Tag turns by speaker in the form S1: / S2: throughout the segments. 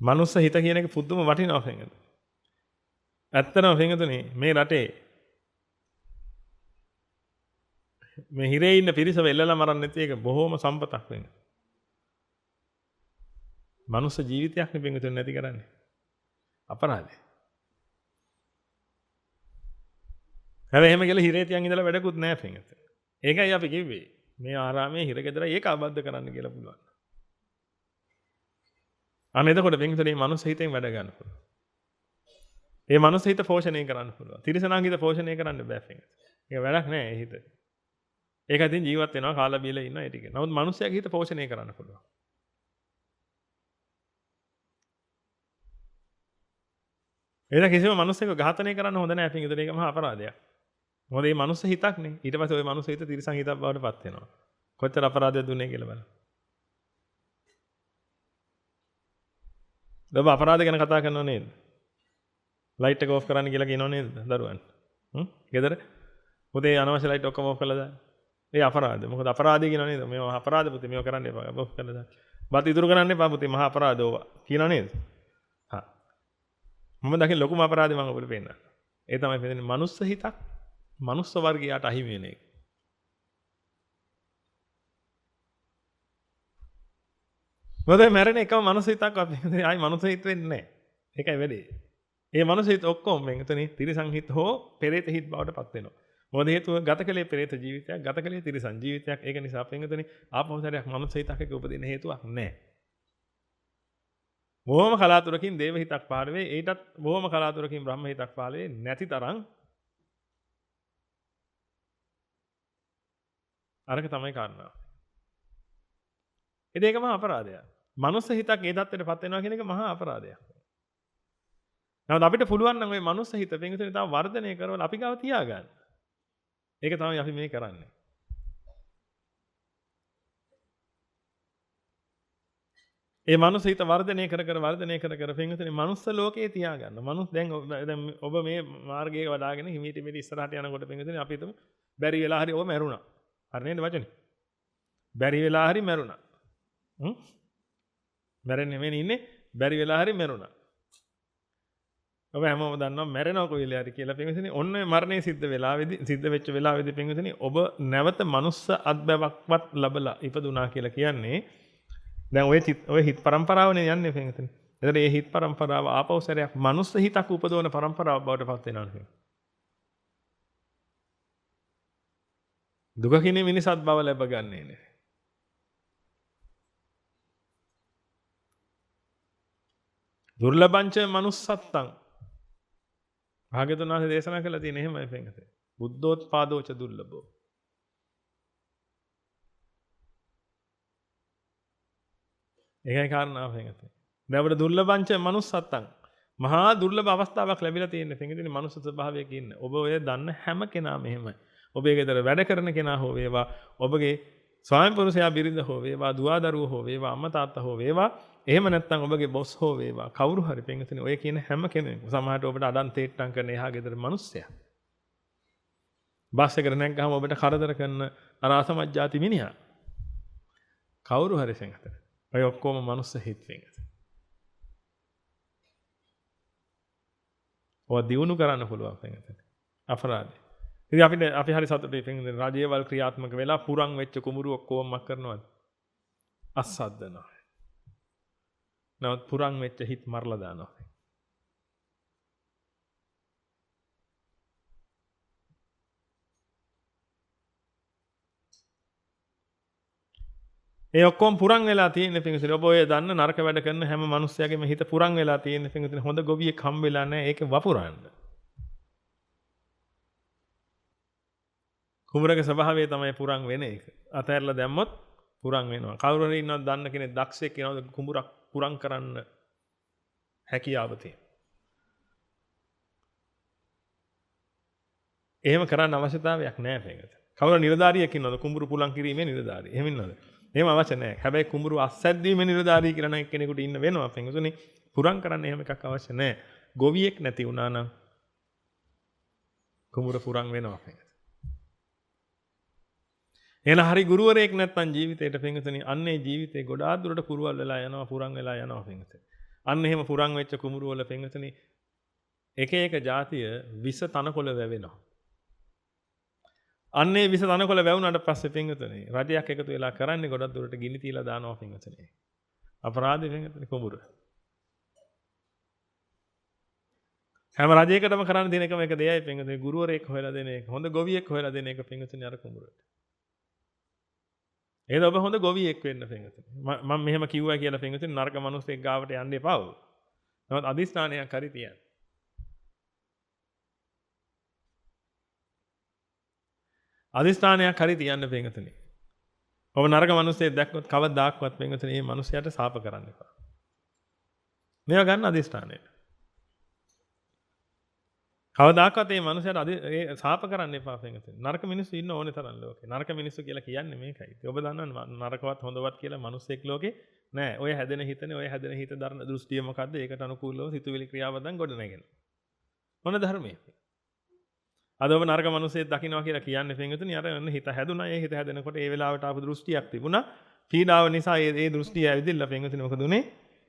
S1: මනුස්ස හිත කියන එක පුදුම වටිනවා පින්වතුනි. ඇත්තටම පින්වතුනි මේ රටේ මේ හිරේ ඉන්න පිරිස වෙල්ලලා මරන්නේ නැති එක බොහොම සම්පතක් වෙන්නේ. මනුස්ස ජීවිතයක් නේ පින්වතුනි නැති කරන්නේ. අපරාධය. හැබැයි එහෙම කියලා හිරේ තියන් ඉඳලා වැඩකුත් නැහැ පින්වතුනි. ඒකයි අපි කිව්වේ. මේ ආරාමයේ හිරගෙදර ඒක ආබද්ධ කරන්න කියලා පුළුවන්. අන්න එතකොට පින්වතුනි මේ මනුස්ස හිතෙන් වැඩ ගන්න පුළුවන්. ඒ මනුස්ස හිත පෝෂණය කරන්න පුළුවන්. තිරිසනාංග හිත පෝෂණය කරන්න බෑ පින්වතුනි. ඒක වැඩක් නෑ ඒ හිත. ඒක ඉතින් ජීවත් වෙනවා කාලා බීලා ඉන්නවා ඒ ටික. නමුත් මනුස්සයාගේ හිත පෝෂණය කරන්න පුළුවන්. ඒක කිසිම මනුස්සයෙක් ඝාතනය කරන්න හොඳ නෑ පින්වතුනි. ඒක මහා අපරාධයක්. මොකද මේ මනුස්ස හිතක්නේ. ඊට පස්සේ ওই මනුස්ස හිත තිරිසන් හිතක් බවට පත් වෙනවා. කොච්චර අපරාධයක් දුන්නේ කියලා බලන්න. ඔබ අපරාධ ගැන කතා කරනව නේද? ලයිට් එක ඕෆ් කරන්න කියලා කියනව නේද දරුවන්? ගෙදර පුතේ අනවශ්‍ය ලයිට් ඔක්කොම ඕෆ් කරලා දාන්න. ඒ අපරාධ. මොකද අපරාධය කියනව නේද? මේවා අපරාධ පුතේ මේවා කරන්න එපා. ඕෆ් කරලා දාන්න. බත් ඉතුරු කරන්න එපා පුතේ මහා අපරාධ ඕවා. කියනව නේද? හා. මම දකින ලොකුම අපරාධය මම ඔබට පෙන්නන්න. ඒ තමයි පෙන්නේ මනුස්ස හිතක් මනුස්ස වර්ගයට අහිමි වෙන එක. මොකද මැරෙන එකම මනුස්ස හිතක් අපි ආයි මනුස්ස හිත වෙන්නේ නැහැ. ඒකයි වැඩේ. ඒ මනුස්ස හිත ඔක්කොම මෙතන තිරිසන් හිත හෝ පෙරේත හිත බවට පත් වෙනවා. මොකද හේතුව ගතකලේ පෙරේත ජීවිතයක් ගතකලේ තිරිසන් ජීවිතයක්. ඒක නිසා අපෙන්ගතනේ ආපෞසරයක් මනුස්ස හිතක් එක උපදින හේතුවක් නැහැ. බොහොම කලාතුරකින් දේව හිතක් පහළ වෙයි. ඊටත් බොහොම කලාතුරකින් බ්‍රහ්ම හිතක් පහළ වෙයි. නැති තරම් අරක තමයි කාරණාව. ඒක මහා අපරාධයක්. මනුස්ස හිතක් ඒ தත්ත්වයට පත් වෙනවා කියන එක මහා අපරාධයක්. නමුත් අපිට පුළුවන් නම් ওই මනුස්ස හිත පින්විතනේ තව වර්ධනය කරවලා අපි ගාව තියාගන්න. ඒක තමයි අපි මේ කරන්නේ. ඒ මනුස්ස හිත වර්ධනය කර පින්විතනේ මනුස්ස ලෝකේ තියාගන්න. දැන් ඔබ මේ මාර්ගයේ වඩාගෙන හිමීට මෙලි ඉස්සරහට යනකොට පින්විතනේ අපි හිතමු බැරි වෙලා හරි ඔබ මැරුණා. හරි නේද වචනේ? බැරි වෙලා හරි මැරුණා. මැරෙන්නේ නෙමෙයි ඉන්නේ බැරි වෙලා හරි මැරුණා. ඔබ හැමෝම දන්නවා මැරෙනවා කොයිලේ හරි කියලා පින්විතනේ. ඔන්න ඔය මරණය සිද්ධ වෙච්ච වෙලාවේදී පින්විතනේ ඔබ නැවත මනුස්ස අත්බැවක්වත් ලැබලා ඉපදුනා කියලා කියන්නේ දැන් ඔය හිත් පරම්පරාවනේ යන්නේ පින්විතනේ. එතකොට මේ හිත් පරම්පරාව ආපහු සැරයක් මනුස්ස හිතක් උපදවන පරම්පරාවක් බවට පත් වෙනවා. දුක කිනේ මිනිසත් බව ලැබගන්නේ නේ. දුර්ලභංච manussත්තං භාග්‍යවතුන් වහන්සේ දේශනා කළා තියෙන එහෙමයි පින්වත. බුද්ධෝත්පාදෝච දුර්ලභෝ. ඒකයි කාරණාව පින්වත. දැන් අපිට දුර්ලභංච manussත්තං මහා දුර්ලභ අවස්ථාවක් ලැබිලා තියෙන පින්වතුනි මනුස්ස ස්වභාවයක ඉන්න. ඔබ ඔය දන්න හැම කෙනාම එහෙමයි. ඔබේ ගෙදර වැඩ කරන කෙනා හෝ වේවා, ඔබගේ ස්වාමි පුරුෂයා බිරිඳ හෝ වේවා, දුවා දරුවෝ හෝ වේවා, අම්මා තාත්තා හෝ වේවා, එහෙම නැත්නම් ඔබගේ බොස් හෝ වේවා, කවුරු හරි පින්වතුනි ඔය කියන හැම කෙනෙක්ම සමහරට ඔබට අඩන් තේට්ටම් කරන එහා ගෙදර මිනිස්සයා. බස් එකට නැග්ගාම ඔබට කරදර කරන අර අසමජ්ජාති මිනිහා. කවුරු හරි පින්වතුනි. ඔය ඔක්කොම මනුස්ස හිත් පින්වතුනි. ඔය දියුණු කරන්න පුළුවන් පින්වතුනි. අපරාධේ. ඉතින් අපි හරි සතුටුයි පින්වතුනි රාජ්‍යවල ක්‍රියාත්මක වෙලා පුරන් වෙච්ච කුඹුරු ඔක්කොම මක් කරනවද? අස්සද්දනවා. නමුත් පුරන් වෙච්ච හිත් මරලා දානවා. ඒ ඔක්කොම පුරන් වෙලා තියෙන පින්වතුනි ඔබ ඔය දන්න නරක වැඩ කරන හැම මිනිස්සයාගේම හිත පුරන් වෙලා තියෙන පින්වතුනි හොඳ ගොවියෙක් හම්බෙලා නැහැ ඒක වපුරන්න. කුඹරක ස්වභාවය තමයි පුරන් වෙන එක. අතහැරලා දැම්මොත් පුරන් වෙනවා. කවුරු හරි ඉන්නවද දන්න කෙනෙක් දක්ෂයෙක් කියනවද කුඹරක් පුරන් කරන්න හැකියාව තියෙන. එහෙම කරන්න අවශ්‍යතාවයක් නැහැ පින්වතුනි. කවුරු නිලධාරියෙක් ඉන්නවද කුඹුරු පුලන් කිරීමේ නිලධාරිය. එහෙම ඉන්නවද? එහෙම අවශ්‍ය නැහැ. හැබැයි කුඹුරු අස්සැද්දීමේ නිලධාරිය කියලා නම් කෙනෙකුට ඉන්න වෙනවා පින්වතුනි. පුරන් කරන්න එහෙම එකක් අවශ්‍ය නැහැ. ගොවියෙක් නැති වුණා නම් කුඹුර පුරන් වෙනවා පින්වතුනි. එන හරි ගුරුවරයෙක් නැත්නම් ජීවිතේට පින්වතුනි අන්නේ ජීවිතේ ගොඩාක් දුරට කුරුවල් වෙලා යනවා පුරන් වෙලා යනවා පින්වතුනි. අන්න එහෙම පුරන් වෙච්ච කුඹුරු වල පින්වතුනි එක එක જાතිය විස තනකොළ වැවෙනවා. අන්නේ විස තනකොළ වැවුනට පස්සේ පින්වතුනි රජයක් එකතු වෙලා කරන්නේ ගොඩක් දුරට ගිනි තියලා දානවා පින්වතුනි. අපරාධ පින්වතුනි කුඹුර. හැම රජයකටම කරන්න දෙන එකම එක දෙයයි පින්වතුනි ගුරුවරයෙක් හොයලා දෙන එක. හොඳ ගොවියෙක් හොයලා දෙන එක පින්වතුනි අර කුඹුරට. එහෙනම් ඔබ හොඳ ගොවියෙක් වෙන්න පින්වතුනි. මම මෙහෙම කිව්වා කියලා පින්වතුනි නරක මිනිස්සෙක් ගාවට යන්න එපා. නමුත් අදිස්ථානයක් හරි තියන්න. අදිස්ථානයක් හරි තියන්න පින්වතුනි. ඔබ නරක මිනිස්සෙක් දැක්කොත් කවදාක්වත් පින්වතුනි මේ මිනිහයාට සාප කරන්න එපා. මේවා ගන්න අදිස්ථානය. කවදාකවත් මේ මනුස්සයාට සාප කරන්න එපා පින්වතුනි. නරක මිනිස්සු ඉන්න ඕනේ තරම් ලෝකේ. නරක මිනිස්සු කියලා කියන්නේ මේකයි. ඔබ දන්නවනේ නරකවත් හොඳවත් කියලා මිනිස්සෙක් ලෝකේ නෑ. ඔය හැදෙන හිතනේ ඔය හැදෙන හිත දරන දෘෂ්ටිය මොකද්ද? ඒකට අනුකූලව සිතුවිලි ක්‍රියාවදන් ගොඩ නැගෙන. මොන ධර්මයේ? අද ඔබ නරක මිනිස්සෙක් දකින්නවා කියලා කියන්නේ පින්වතුනි අර හිත හැදුනා. ඒ හිත හැදෙනකොට ඒ වෙලාවට ආපු දෘෂ්ටියක් තිබුණා. පීඩාව නිසා ඒ දෘෂ්ටිය ඇවිදilla පින්වතුනි මොකද උනේ?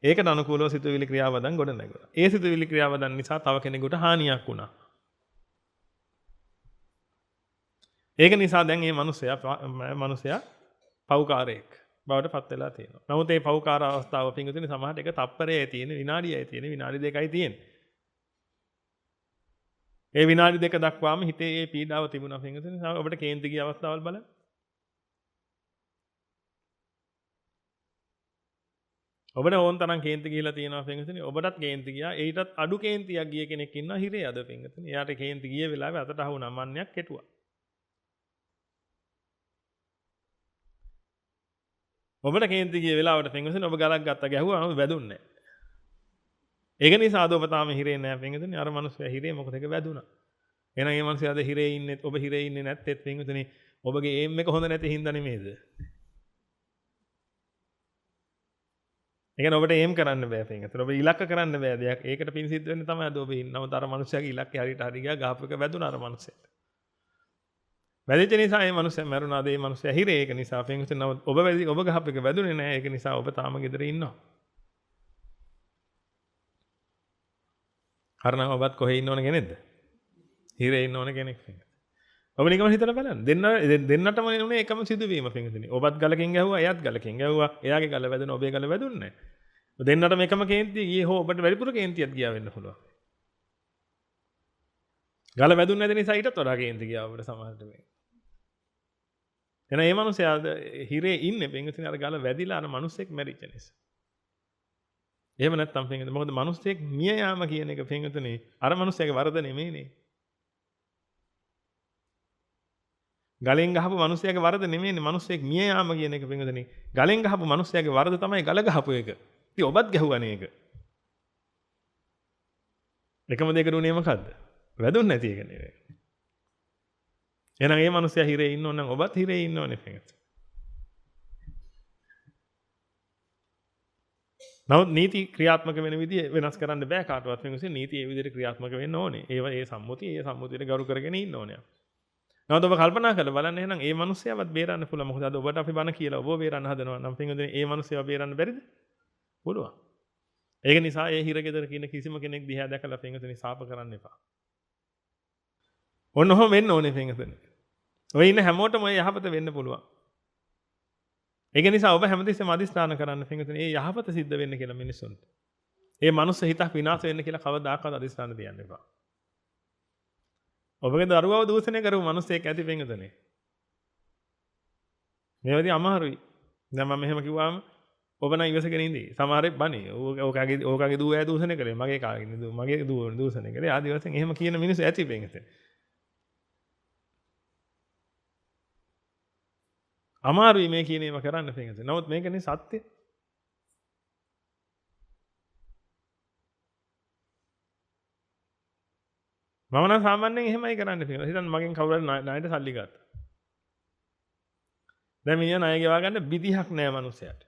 S1: ඒකට අනුකූලව සිතුවිලි ක්‍රියාවදන් ගොඩ නැගුණා. ඒ සිතුවිලි ක්‍රියාවදන් නිසා තව කෙනෙකුට හානියක් වුණා. ඒක නිසා දැන් මේ මිනිසයා පව්කාරයෙක් බවට පත් වෙලා තියෙනවා. නමුත් මේ පව්කාර අවස්ථාව පින්වතුනි සමහරට එක තප්පරයයි තියෙන විනාඩියයි තියෙන විනාඩි දෙකයි තියෙන්නේ. ඒ විනාඩි දෙක දක්වාම හිතේ මේ පීඩාව තිබුණා පින්වතුනි. ඔබට කේන්ති ගිය අවස්ථාවල් බලන්න. ඔබට ඕන තරම් කේන්ති ගිහිලා තියෙනවා පින්වතුනි. ඔබටත් කේන්ති ගියා. ඊටත් අඩු කේන්තියක් ගිය කෙනෙක් ඉන්නවා හිරේ අද පින්වතුනි. එයාට කේන්ති ගිය වෙලාවේ අතට අහුණා මන්නයක් කෙටුවා. ඔබට කේන්ති ගිය වෙලාවට පින්වතුනි ඔබ ගලක් ගත්තා ගැහුවා ඔබ වැදුන්නේ නැහැ. ඒක නිසා අද ඔබ තාම හිරේ නැහැ පින්වතුනි. අර මිනිස්සයා හිරේ මොකද ඒක වැදුනා. එහෙනම් මේ මිනිස්සයා අද හිරේ ඉන්නේ ඔබ හිරේ ඉන්නේ නැත්තේ පින්වතුනි ඔබගේ ඒම් එක හොඳ නැති හින්දා නෙමෙයිද? ඒ කියන්නේ ඔබට ඒම් කරන්න බෑ පින්වතුනි. ඔබ ඉලක්ක කරන්න බෑ දෙයක්. ඒකට පින් සිද්ධ වෙන්නේ තමයි අද ඔබ ඉන්නවත අර මිනිස්සයාගේ ඉලක්කය හරියට හරි ගියා ගහපු එක වැදුනා අර මිනිස්සයාට. වැදිච්ච නිසා මේ මිනිස්සයා මැරුණා. ඒ මිනිස්සයා හිරේ ඒක නිසා පින්වතුනි නමුත් ඔබ ගහපු එක වැදුනේ නැහැ. ඒක නිසා ඔබ තාම ගෙදර ඉන්නවා. හරනම් ඔබත් කොහේ ඉන්න ඕන කෙනෙක්ද? හිරේ ඉන්න ඕන කෙනෙක් පින්වතුනි. ඔබ නිකම්ම හිතලා බලන්න. දෙන්නටම නෙමෙයි එකම සිදුවීම පින්වතුනි. ඔබත් ගලකින් ගැහුවා, එයාත් ගලකින් ගැහුවා. එයාගේ ගල වැදුණා, ඔබේ ගල වැදුන්නේ නැහැ. දෙන්නටම එකම කේන්තිය ගියේ හෝ ඔබට වැඩිපුර කේන්තියක් ගියා වෙන්න පුළුවන්. ගල වැදුන්නේ නැති නිසා ඊටත් වඩා කේන්ති ගියා ඔබට සමහරට මේ. එහෙනම් මේ මිනිස්සයා හිරේ ඉන්නේ පින්වතුනි අර ගල වැදිලා අර මිනිස්සෙක් මැරිච්ච නිසා. එහෙම නැත්නම් පින්වතුනි මොකද මිනිස්සෙක් මිය යාම කියන එක පින්වතුනි අර මිනිස්සයාගේ වරද නෙමෙයිනේ. ගලෙන් ගහපු මිනිස්සයාගේ වරද නෙමෙයිනේ මිනිස්සෙක් මිය යාම කියන එක පින්වතුනි. ගලෙන් ගහපු මිනිස්සයාගේ වරද තමයි ගල ගහපු එක. ඉතින් ඔබත් ගැහුවානේ ඒක. එකම දෙයකට උනේ මොකද්ද? වැදුන්නේ නැති එක නෙවෙයි. එහෙනම් මේ මිනිස්සයා හිරේ ඉන්න ඕන නම් ඔබත් හිරේ ඉන්න ඕනේ පින්වතුනි. නමුත් නීති ක්‍රියාත්මක වෙන විදිය වෙනස් කරන්න බෑ කාටවත් පින්වතුනි. නීති ඒ විදිහට ක්‍රියාත්මක වෙන්න ඕනේ. ඒ සම්මුතියට ගරු කරගෙන ඉන්න ඕනේ. නමුත් ඔබ කල්පනා කරලා බලන්න එහෙනම් මේ මිනිස්සයාවත් බේරන්න පුළුවන්. මොකද අද ඔබට අපි බන කියලා ඔබව බේරන්න හදනවා නම් පින්වතුනි මේ මිනිස්සයාව බේරන්න බැරිද? පුළුවන්. ඒක නිසා ඒ හිරගෙදර කියන කිසිම කෙනෙක් දිහා දැකලා පින්වතුනි සාප කරන්න එපා. ඔන්න ඔහොම වෙන්න ඕනේ පින්වතුනි. ඔය ඉන්න හැමෝටම ඔය යහපත වෙන්න පුළුවන්. ඒක නිසා ඔබ හැමතිස්සෙම අදිස්ථාන කරන්න පින්වතුනි මේ යහපත සිද්ධ වෙන්න කියලා මිනිස්සුන්ට. මේ මනුස්ස හිතක් විනාශ වෙන්න කියලා කවදාකවත් අදිස්ථාන තියන්න එපා. ඔබගේ දරුවව දූෂණය කරපු මිනිස්සෙක් ඇති පින්වතුනි. මේවදී අමාරුයි. දැන් මම මෙහෙම කිව්වම ඔබ නම් ඉවසගෙන ඉඳී. සමහරෙක් බනේ. ඕකගේ දුව ඇය දූෂණය කරේ. මගේ දුව දූෂණය කරේ. ආදි වශයෙන් එහෙම කියන මිනිස්සු ඇති පින්වතුනි. අමාරුයි මේ කියන ඒවා කරන්න පින්වතුනි. නමුත් මේකනේ සත්‍ය. මම නම් සාමාන්‍යයෙන් එහෙමයි කරන්න පින්වතුනි. හිතන්න මගෙන් කවුරු හරි ණයට සල්ලි ගත්තා. දැන් මිනිහා ණය ගෙවා ගන්න විදිහක් නැහැ මනුස්සයාට.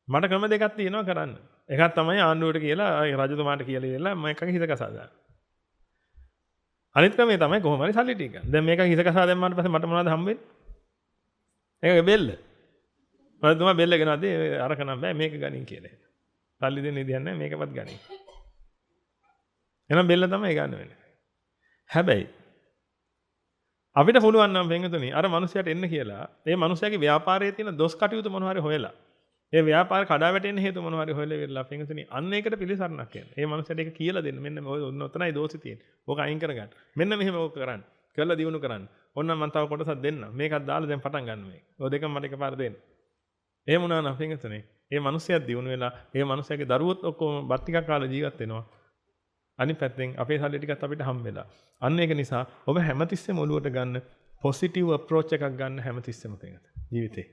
S1: මට ක්‍රම දෙකක් තියෙනවා කරන්න. එකක් තමයි ආණ්ඩුවට කියලා රජතුමාට කියලා ඉල්ලලා මම එකක හිත කසා දාන්න. අනිත් ක්‍රමය තමයි කොහොම හරි සල්ලි ටික ගන්න. දැන් මේක හිත කසා දැම්මාට පස්සේ මට මොනවද හම්බ වෙන්නේ? ඒක බෙල්ල. ඔයාලා බෙල්ල ගෙනවාද අරක නම් බෑ මේක ගනින් කියලා. සල්ලි දෙන්න ඉදියක් නැහැ මේකවත් ගනින්. එහෙනම් බෙල්ල තමයි ගන්න වෙන්නේ. හැබැයි අපිට පුළුවන් නම් වෙන්තුනි අර මිනිහයාට එන්න කියලා ඒ මිනිහයාගේ ව්‍යාපාරයේ තියෙන දොස් කටයුතු මොනවා හරි හොයලා ඒ ව්‍යාපාර කඩා වැටෙන්න හේතු මොනවා හරි හොයලා ඉවරලා වෙන්තුනි අන්න ඒකට පිළිසරණක් කියන්න. ඒ මිනිහයාට ඒක කියලා දෙන්න. මෙන්න ඔය ඔතනයි දෝෂේ තියෙන්නේ. ඕක අයින් කරගන්න. මෙන්න මෙහෙම ඕක කරන්න. කරලා දිනු කරන්න. ඕන්න මම තව කොටසක් දෙන්න. මේකත් දාලා දැන් පටන් ගන්න මේක. ඔය දෙකම මට එකපාර දෙන්න. එහෙම වුණා නම් වෙන්තුනි ඒ මිනිහයා දිනු වෙලා ඒ මිනිහයාගේ දරුවොත් ඔක්කොම බත් ටිකක් කාලා ජීවත් වෙනවා. අනිත් පැත්තෙන් අපේ සල්ලි ටිකත් අපිට හම්බ වෙලා. අන්න ඒක නිසා ඔබ හැමතිස්සෙම ඔළුවට ගන්න පොසිටිව් අප්‍රෝච් එකක් ගන්න හැමතිස්සෙම ජීවිතේ.